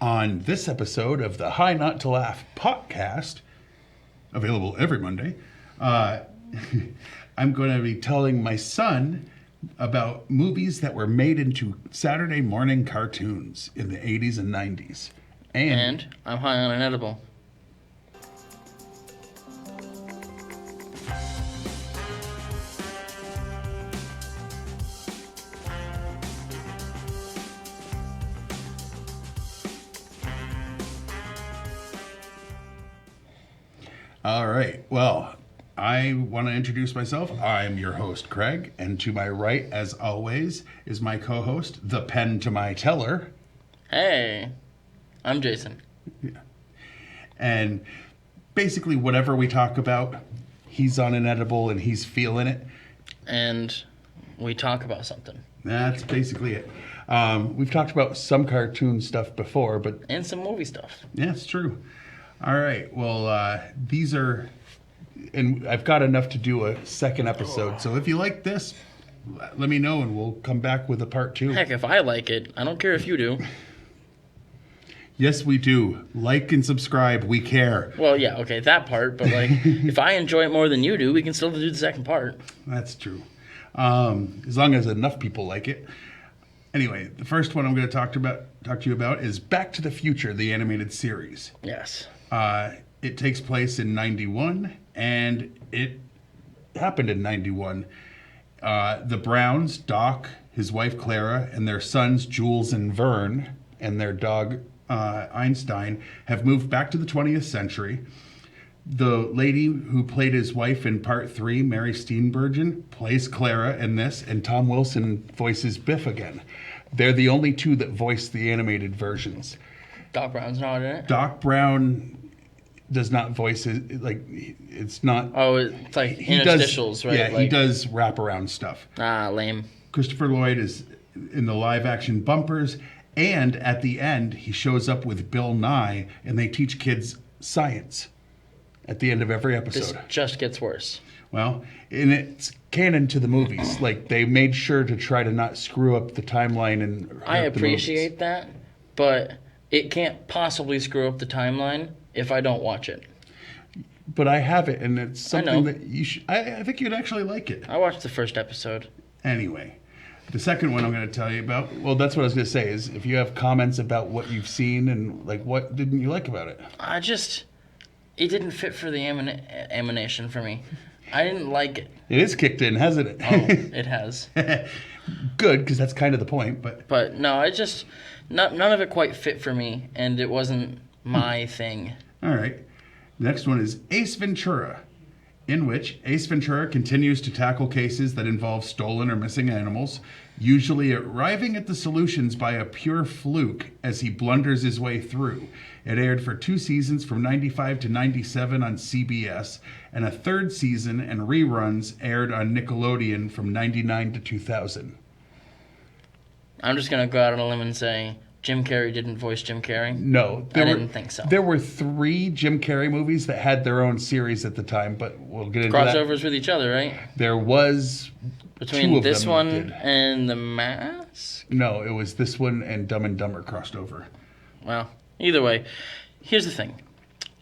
On this episode of the High Not to Laugh Potcast, available every Monday, I'm going to be telling my son about movies that were made into Saturday morning cartoons in the 80s and 90s. And I'm high on an edible. All right. Well, I want to introduce myself. I'm your host, Craig, and to my right, as always, is my co-host, the pen to my teller. Hey, I'm Jason. Yeah. And basically, whatever we talk about, he's on an edible and he's feeling it. And we talk about something. That's basically it. We've talked about some cartoon stuff before, but... And some movie stuff. Yeah, it's true. All right. Well, these are... And I've got enough to do a second episode. So if you like this, let me know and we'll come back with a part 2. Heck, if I like it, I don't care if you do. Yes, we do. Like and subscribe. We care. Well, yeah, okay, that part. But, if I enjoy it more than you do, we can still do the second part. That's true. As long as enough people like it. Anyway, the first one I'm going to talk to you about is Back to the Future, the animated series. Yes. It takes place in 91, and it happened in 91. The Browns, Doc, his wife Clara, and their sons Jules and Vern, and their dog Einstein, have moved back to the 20th century. The lady who played his wife in part 3, Mary Steenburgen, plays Clara in this, and Tom Wilson voices Biff again. They're the only two that voice the animated versions. Doc Brown's not in it? Doc Brown does not voice it. It's not... Oh, it's like interstitials, right? Yeah, he does wraparound stuff. Ah, lame. Christopher Lloyd is in the live-action bumpers, and at the end, he shows up with Bill Nye, and they teach kids science at the end of every episode. This just gets worse. Well, and it's canon to the movies. They made sure to try to not screw up the timeline and I appreciate that, but it can't possibly screw up the timeline if I don't watch it. But I have it, and it's something that you should... I think you'd actually like it. I watched the first episode. Anyway, the second one I'm going to tell you about... Well, that's what I was going to say, is if you have comments about what you've seen and, what didn't you like about it? It didn't fit for the animation for me. I didn't like it. It is kicked in, hasn't it? Oh, it has. Good, because that's kind of the point, but... But, no, none of it quite fit for me, and it wasn't my thing. All right. The next one is Ace Ventura, in which Ace Ventura continues to tackle cases that involve stolen or missing animals, usually arriving at the solutions by a pure fluke as he blunders his way through. It aired for 2 seasons from 95 to 97 on CBS, and a 3rd season and reruns aired on Nickelodeon from 99 to 2000. I'm just going to go out on a limb and say Jim Carrey didn't voice Jim Carrey. No. I didn't think so. There were 3 Jim Carrey movies that had their own series at the time, but we'll get into that. Crossovers with each other, right? There was between 2 of this them one that and The Mask? No, it was this one and Dumb and Dumber crossed over. Well, either way, here's the thing.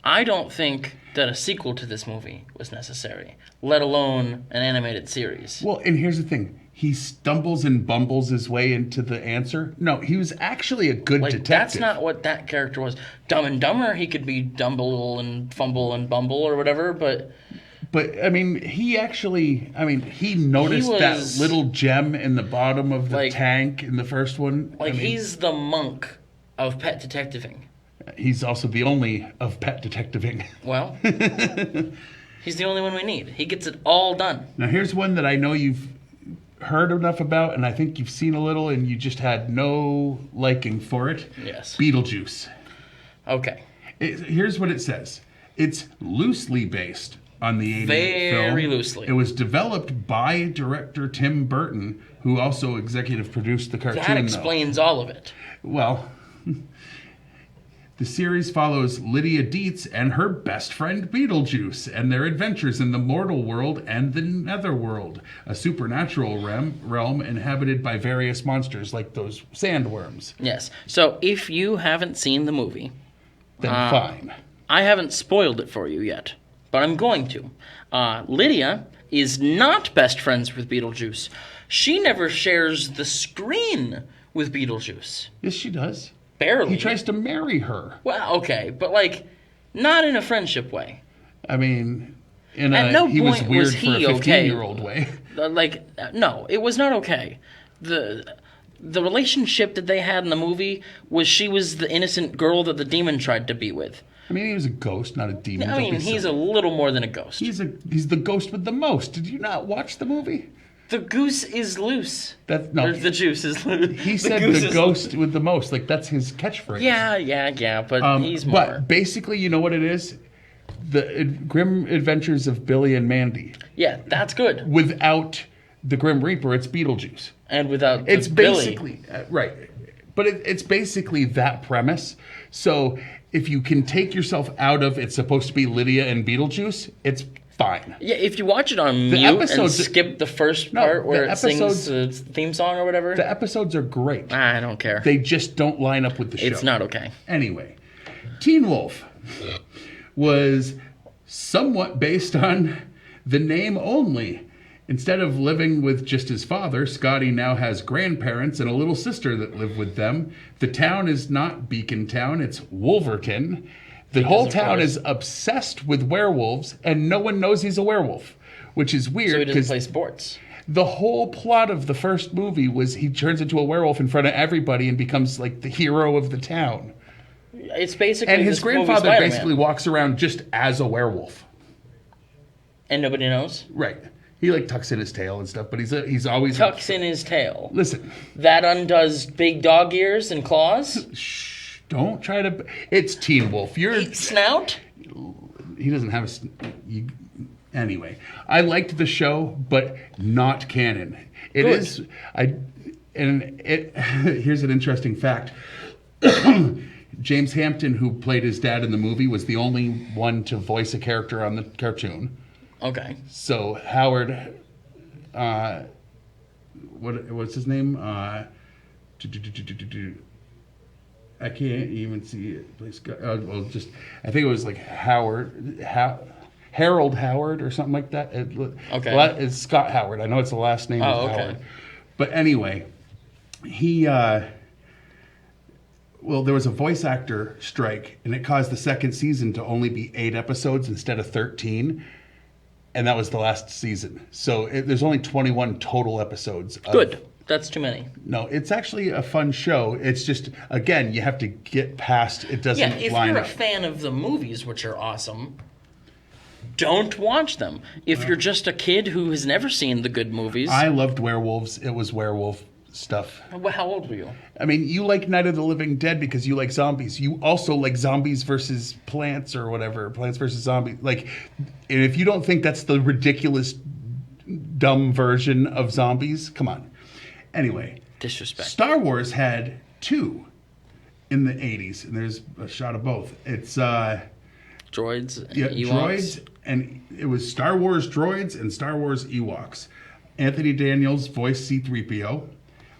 I don't think that a sequel to this movie was necessary, let alone an animated series. Well, and here's the thing. He stumbles and bumbles his way into the answer. No, he was actually a good detective. That's not what that character was. Dumb and Dumber, he could be Dumble and Fumble and Bumble or whatever, but... But, he noticed that little gem in the bottom of the tank in the first one. He's the monk of pet detectiving. He's also the only of pet detectiving. Well, he's the only one we need. He gets it all done. Now, here's one that I know you've heard enough about, and I think you've seen a little, and you just had no liking for it. Yes. Beetlejuice. Okay. Here's what it says. It's loosely based on the 80s film. Very loosely. It was developed by director Tim Burton, who also executive produced the cartoon. That explains all of it. Well, The series follows Lydia Dietz and her best friend Beetlejuice and their adventures in the mortal world and the netherworld, a supernatural realm inhabited by various monsters like those sandworms. Yes. So if you haven't seen the movie, Then fine. I haven't spoiled it for you yet, but I'm going to. Lydia is not best friends with Beetlejuice. She never shares the screen with Beetlejuice. Yes, she does. Barely. He tries to marry her. Well, okay, but like, not in a friendship way. I mean, At no he was point weird was for a he 15-year-old way. Like, no, it was not okay. The relationship that they had in the movie was she was the innocent girl that the demon tried to be with. I mean, he was a ghost, not a demon. I mean, he's a little more than a ghost. He's the ghost with the most. Did you not watch the movie? The goose is loose. No. Or the juice is loose. He said the ghost with the most. Like, that's his catchphrase. Yeah, but he's more. But basically, you know what it is? The Grim Adventures of Billy and Mandy. Yeah, that's good. Without the Grim Reaper, it's Beetlejuice. And without It's Billy. basically, right. But it's basically that premise. So if you can take yourself out of it's supposed to be Lydia and Beetlejuice, it's fine. Yeah, if you watch it on mute and episodes- skip the first part where it sings the theme song or whatever, The episodes are great. I don't care. They just don't line up with the show. It's not okay. Anyway, Teen Wolf was somewhat based on the name only. Instead of living with just his father, Scotty now has grandparents and a little sister that live with them. The town is not Beacon Town, it's Wolverton. The whole town is obsessed with werewolves, and no one knows he's a werewolf, which is weird. So he doesn't play sports. The whole plot of the first movie was he turns into a werewolf in front of everybody and becomes like the hero of the town. It's basically And his this movie grandfather Spider-Man. basically walks around just as a werewolf. And nobody knows? Right. He like tucks in his tail and stuff, but he's always Tucks in his tail. Listen. That undoes big dog ears and claws? Shh. Don't try to. It's Teen Wolf. Snout? He doesn't have anyway, I liked the show, but not canon. It Good. is. Here's an interesting fact. James Hampton, who played his dad in the movie, was the only one to voice a character on the cartoon. Okay. So Howard, what's his name? I can't even see it. I think it was like Harold Howard or something like that. Okay. Well, it's Scott Howard. I know it's the last name of Howard. But anyway, there was a voice actor strike, and it caused the second season to only be 8 episodes instead of 13. And that was the last season. So there's only 21 total episodes. Good. That's too many. No, it's actually a fun show. It's just, again, you have to get past, it doesn't line up. Yeah, if you're a fan of the movies, which are awesome, don't watch them. If you're just a kid who has never seen the good movies. I loved werewolves. It was werewolf stuff. How old were you? I mean, you like Night of the Living Dead because you like zombies. You also like zombies versus plants or whatever. Plants versus zombies. Like, and if you don't think that's the ridiculous, dumb version of zombies, come on. Anyway. Disrespect. Star Wars had 2 in the 80s, and there's a shot of both. It's droids. droids, and it was Star Wars droids and Star Wars Ewoks. Anthony Daniels voiced C-3PO.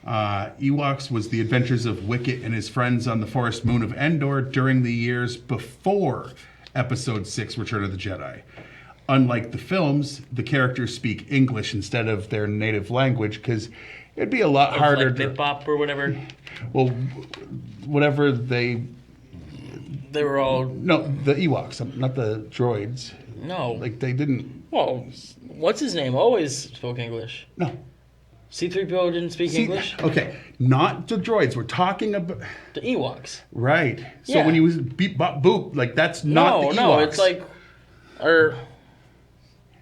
Ewoks was the adventures of Wicket and his friends on the forest moon of Endor during the years before Episode 6, Return of the Jedi. Unlike the films, the characters speak English instead of their native language because it'd be a lot harder. Like Bip-Bop or whatever? Well, whatever they were all... No, the Ewoks, not the droids. No. Like, they didn't... Well, what's his name? Always spoke English. No. C-3PO didn't speak English? Okay, not the droids. We're talking about... The Ewoks. Right. So Yeah. when you was beep, bop, boop, like, that's not the Ewoks. No, it's like...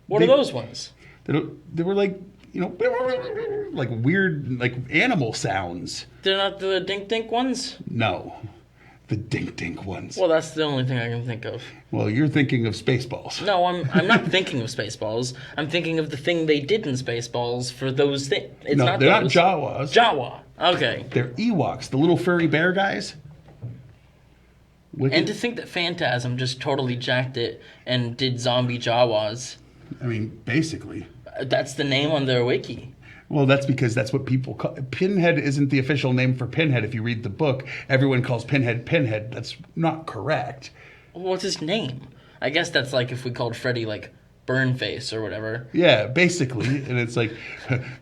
What are those ones? They were like, like weird, like animal sounds. They're not the dink-dink ones? No. The dink-dink ones. Well, that's the only thing I can think of. Well, you're thinking of Spaceballs. No, I'm not thinking of Spaceballs. I'm thinking of the thing they did in Spaceballs for those things. They're not Jawas. Jawa. Okay. They're Ewoks, the little furry bear guys. And to think that Phantasm just totally jacked it and did zombie Jawas. I mean, basically. That's the name on their wiki. Well, that's because that's what people call... Pinhead isn't the official name for Pinhead. If you read the book, everyone calls Pinhead Pinhead. That's not correct. What's his name? I guess that's like if we called Freddy, like, Burnface or whatever. Yeah, basically. And it's like,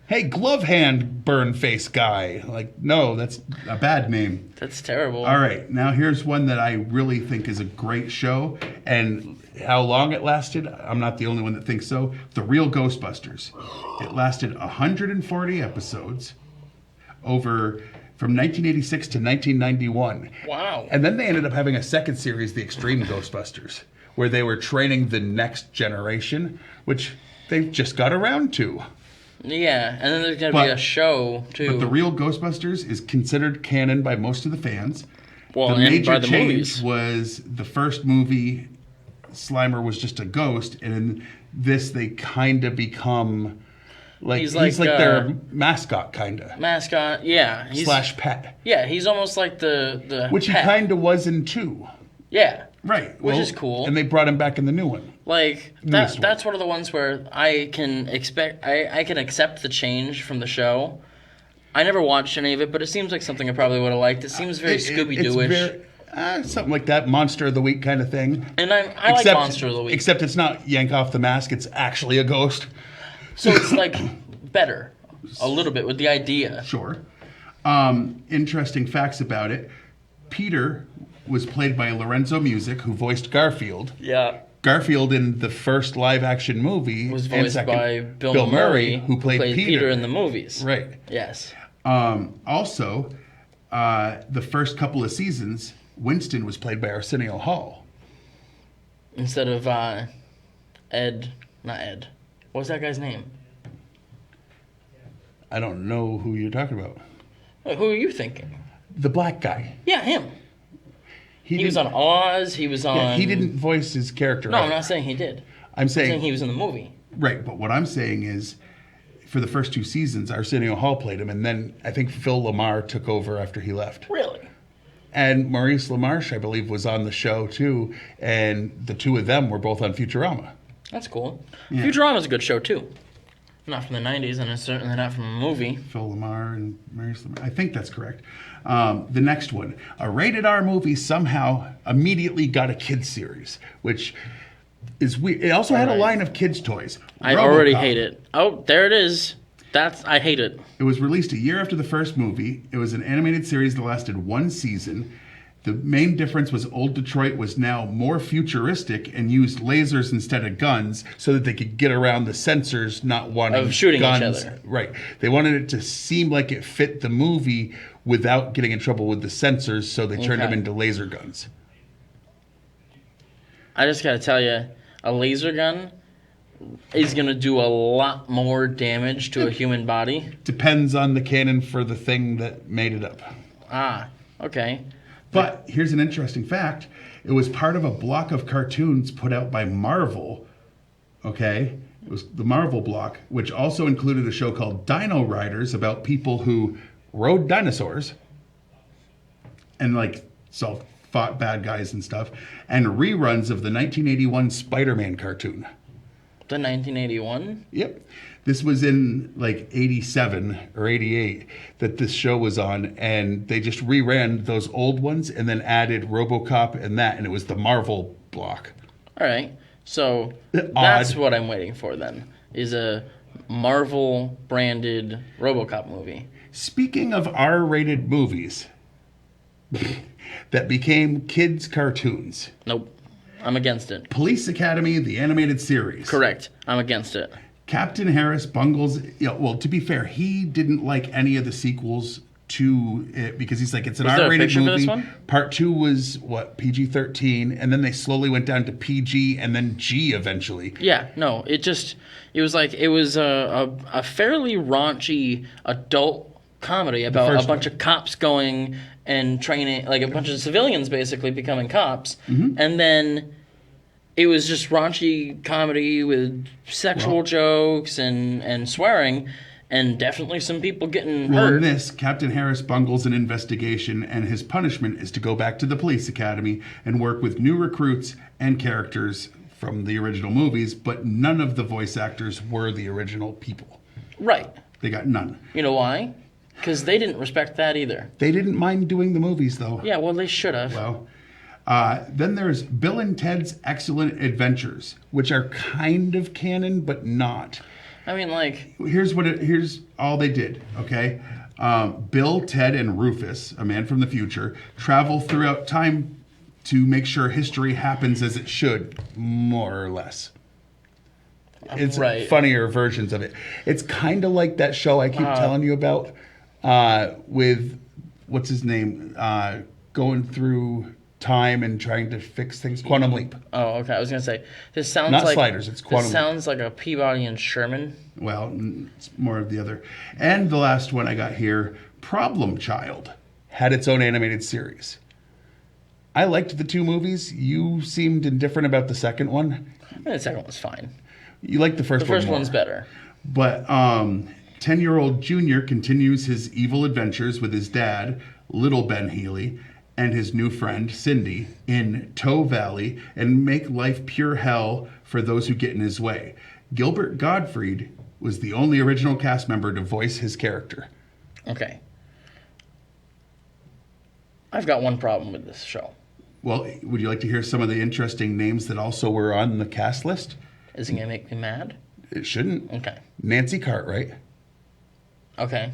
hey, glove hand burn face guy. Like, no, that's a bad name. That's terrible. All right, now here's one that I really think is a great show. And how long it lasted, I'm not the only one that thinks so. The Real Ghostbusters. It lasted 140 episodes over from 1986 to 1991. Wow. And then they ended up having a second series, The Extreme Ghostbusters, where they were training the next generation, which they just got around to. Yeah, and then there's going to be a show, too. But The Real Ghostbusters is considered canon by most of the fans. Well, the and major by the change movies. was the first movie, Slimer was just a ghost, and in this they kind of become... he's like their mascot, kind of. Mascot, yeah. Slash pet. Yeah, he's almost like the Which pet. he kind of was in 2. Yeah. Right. Which is cool. And they brought him back in the new one. Like, that's one of the ones where I can accept the change from the show. I never watched any of it, but it seems like something I probably would have liked. It seems very Scooby-Doo-ish. Something like that, Monster of the Week kind of thing. And I like Monster of the Week. Except it's not yank off the mask, it's actually a ghost. So it's like better, a little bit, with the idea. Sure. Interesting facts about it. Peter was played by Lorenzo Music, who voiced Garfield. Yeah. Garfield in the first live-action movie Was voiced by Bill Murray, who played Peter in the movies. Right. Yes. Also, the first couple of seasons, Winston was played by Arsenio Hall. Instead of not Ed. What was that guy's name? I don't know who you're talking about. Who are you thinking? The black guy. Yeah, him. He was on Oz. He was on... Yeah, he didn't voice his character. No, I'm not saying he did. I'm saying he was in the movie. Right, but what I'm saying is, for the first 2 seasons, Arsenio Hall played him, and then I think Phil Lamar took over after he left. Really? And Maurice LaMarche, I believe, was on the show, too, and the two of them were both on Futurama. That's cool. Yeah. Futurama's a good show, too. Not from the 90s, and it's certainly not from a movie. Phil Lamar and Maurice LaMarche. I think that's correct. The next one. A rated R movie somehow immediately got a kids series, which is weird. It also had a line of kids' toys. I RoboCop. already hate it. Oh, there it is. I hate it. It was released a year after the first movie. It was an animated series that lasted 1 season. The main difference was Old Detroit was now more futuristic and used lasers instead of guns so that they could get around the censors not wanting of shooting guns. each other. Right. They wanted it to seem like it fit the movie without getting in trouble with the censors, so they turned them into laser guns. I just gotta tell you, a laser gun is gonna do a lot more damage to a human body. Depends on the canon for the thing that made it up. Ah, okay. But here's an interesting fact. It was part of a block of cartoons put out by Marvel. Okay? It was the Marvel block, which also included a show called Dino Riders about people who rode dinosaurs and fought bad guys and stuff, and reruns of the 1981 Spider-Man cartoon. The 1981? Yep. This was in 87 or 88 that this show was on, and they just reran those old ones and then added RoboCop and it was the Marvel block. All right. So that's what I'm waiting for then, is a Marvel-branded RoboCop movie. Speaking of R-rated movies that became kids' cartoons. Nope. I'm against it. Police Academy, the animated series. Correct. I'm against it. Captain Harris bungles... to be fair, he didn't like any of the sequels to it because he's like, it's an R-rated movie. For this one? Part 2 was, PG-13, and then they slowly went down to PG and then G eventually. Yeah, no, it was a fairly raunchy adult comedy about a bunch of cops going and training, like a bunch of civilians basically becoming cops, and then it was just raunchy comedy with sexual jokes and swearing, and definitely some people getting Well, in hurt. this, Captain Harris bungles an investigation, and his punishment is to go back to the police academy and work with new recruits and characters from the original movies, but none of the voice actors were the original people. Right. They got none. You know why? Because they didn't respect that either. They didn't mind doing the movies, though. Yeah, well, they should have. Well, then there's Bill and Ted's Excellent Adventures, which are kind of canon, but not. I mean, like... Here's all they did, okay? Bill, Ted, and Rufus, a man from the future, travel throughout time to make sure history happens as it should, more or less. It's Right. funnier versions of it. It's kind of like that show I keep telling you about with, what's his name, going through time and trying to fix things. Quantum Leap. Oh, okay. I was going to say, this sounds Not like... Sliders, it's Quantum This sounds like a Peabody and Sherman. Well, it's more of the other. And the last one I got here, Problem Child, had its own animated series. I liked the two movies. You seemed indifferent about the second one. I mean, the second one's fine. You liked the first one The first more. one's better. But 10-year-old Junior continues his evil adventures with his dad, Little Ben Healy, and his new friend, Cindy, in Tow Valley and make life pure hell for those who get in his way. Gilbert Gottfried was the only original cast member to voice his character. Okay. I've got one problem with this show. Well, would you like to hear some of the interesting names that also were on the cast list? Is it going to make me mad? It shouldn't. Okay. Nancy Cartwright. Okay.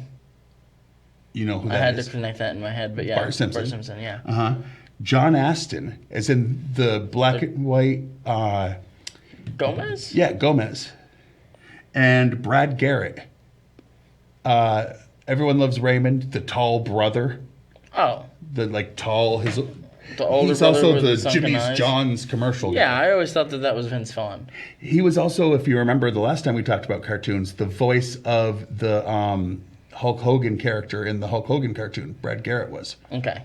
You know who I that had is. to connect that in my head, but yeah. Bart Simpson. Bart Simpson, yeah. Uh-huh. John Astin, as in the black and white... Gomez? Yeah, Gomez. And Brad Garrett. Everyone Loves Raymond, the tall brother. Oh. The tall... The older He's brother also with the sunken Jimmy's eyes. John's commercial guy. Yeah, I always thought that was Vince Vaughn. He was also, if you remember the last time we talked about cartoons, the voice of the Hulk Hogan character in the Hulk Hogan cartoon. Brad Garrett was. Okay.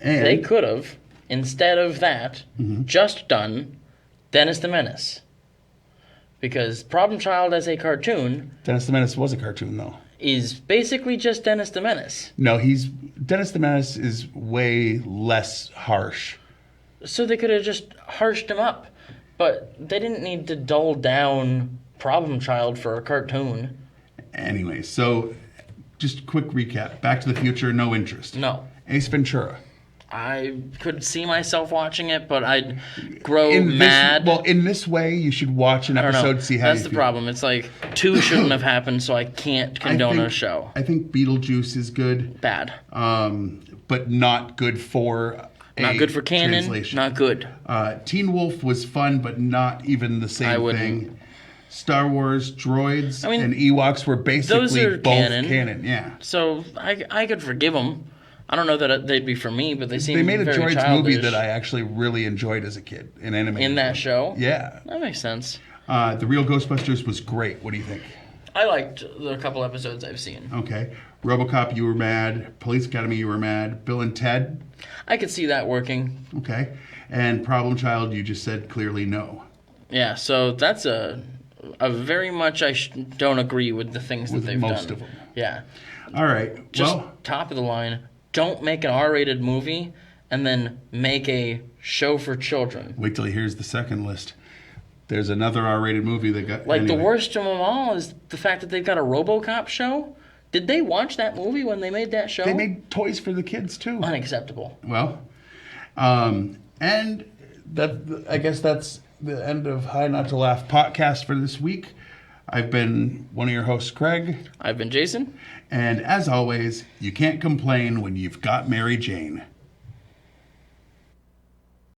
And They could have, instead of that, just done Dennis the Menace. Because Problem Child as a cartoon Dennis the Menace was a cartoon, though. is basically just Dennis the Menace. No, Dennis the Menace is way less harsh. So they could have just harshed him up. But they didn't need to dull down Problem Child for a cartoon. Anyway, so just quick recap. Back to the Future, no interest. No. Ace Ventura. I could see myself watching it, but I'd grow mad. In this way, you should watch an I don't know. episode to see how That's you the feel. problem. It's like 2 shouldn't have happened, so I can't condone a show. I think Beetlejuice is good, Bad. but not good for Not good for canon. translation. Not good. Teen Wolf was fun, but not even the same I wouldn't. thing. Star Wars droids I mean, and Ewoks were those basically are both canon. canon. Yeah. So I could forgive them. I don't know that they'd be for me, but they seem They made a very droids childish. movie that I actually really enjoyed as a kid in animated. In that show? Yeah. That makes sense. The real Ghostbusters was great. What do you think? I liked the couple episodes I've seen. Okay. RoboCop, you were mad. Police Academy, you were mad. Bill and Ted, I could see that working. okay. And Problem Child, you just said clearly no. Yeah, so that's a very much don't agree with the things With that they've most done. of them. Yeah. All right. Just well, top of the line, don't make an R-rated movie and then make a show for children. wait till he hears the second list. There's another R-rated movie that got... Like, anyway. the worst of them all is the fact that they've got a RoboCop show. Did they watch that movie when they made that show? They made toys for the kids, too. Unacceptable. Well, and that I guess that's the end of High Not to Laugh podcast for this week. I've been one of your hosts, Craig. I've been Jason. And as always, you can't complain when you've got Mary Jane.